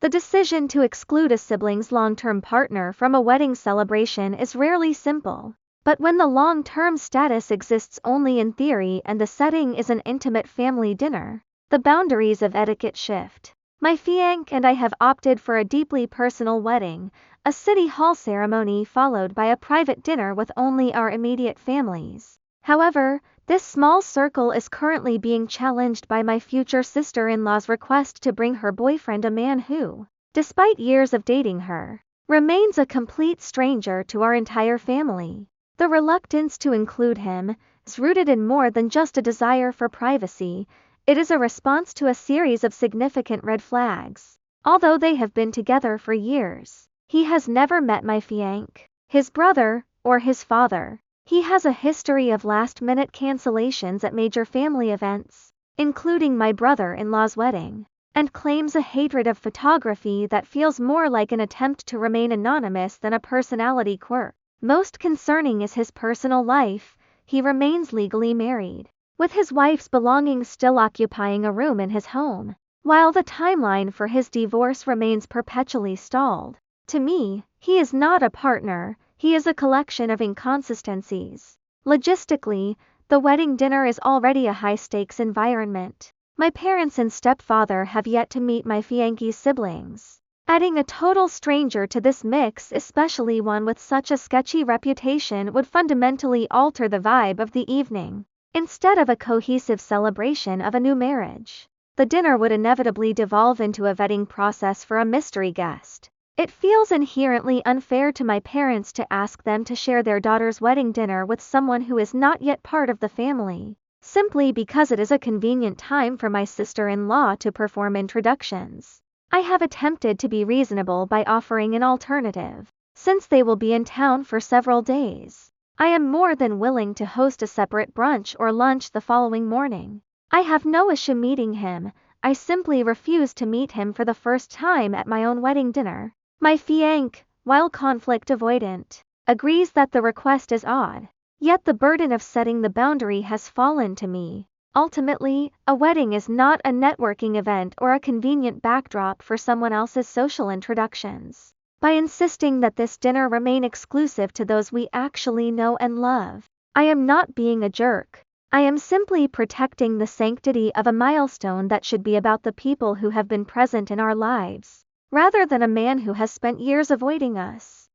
The decision to exclude a sibling's long-term partner from a wedding celebration is rarely simple. But when the long-term status exists only in theory and the setting is an intimate family dinner, the boundaries of etiquette shift. My fiancé and I have opted for a deeply personal wedding, a city hall ceremony followed by a private dinner with only our immediate families. However, this small circle is currently being challenged by my future sister-in-law's request to bring her boyfriend, a man who, despite years of dating her, remains a complete stranger to our entire family. The reluctance to include him is rooted in more than just a desire for privacy. It is a response to a series of significant red flags. Although they have been together for years, he has never met my fiancé, his brother, or his father. He has a history of last-minute cancellations at major family events, including my brother-in-law's wedding, and claims a hatred of photography that feels more like an attempt to remain anonymous than a personality quirk. Most concerning is his personal life. He remains legally married, with his wife's belongings still occupying a room in his home, while the timeline for his divorce remains perpetually stalled. To me, he is not a partner, he is a collection of inconsistencies. Logistically, the wedding dinner is already a high-stakes environment. My parents and stepfather have yet to meet my fiancé's siblings. Adding a total stranger to this mix, especially one with such a sketchy reputation, would fundamentally alter the vibe of the evening. Instead of a cohesive celebration of a new marriage, the dinner would inevitably devolve into a vetting process for a mystery guest. It feels inherently unfair to my parents to ask them to share their daughter's wedding dinner with someone who is not yet part of the family, simply because it is a convenient time for my sister-in-law to perform introductions. I have attempted to be reasonable by offering an alternative. Since they will be in town for several days, I am more than willing to host a separate brunch or lunch the following morning. I have no issue meeting him, I simply refuse to meet him for the first time at my own wedding dinner. My fiancé, while conflict avoidant, agrees that the request is odd. Yet the burden of setting the boundary has fallen to me. Ultimately, a wedding is not a networking event or a convenient backdrop for someone else's social introductions. By insisting that this dinner remain exclusive to those we actually know and love, I am not being a jerk. I am simply protecting the sanctity of a milestone that should be about the people who have been present in our lives, rather than a man who has spent years avoiding us.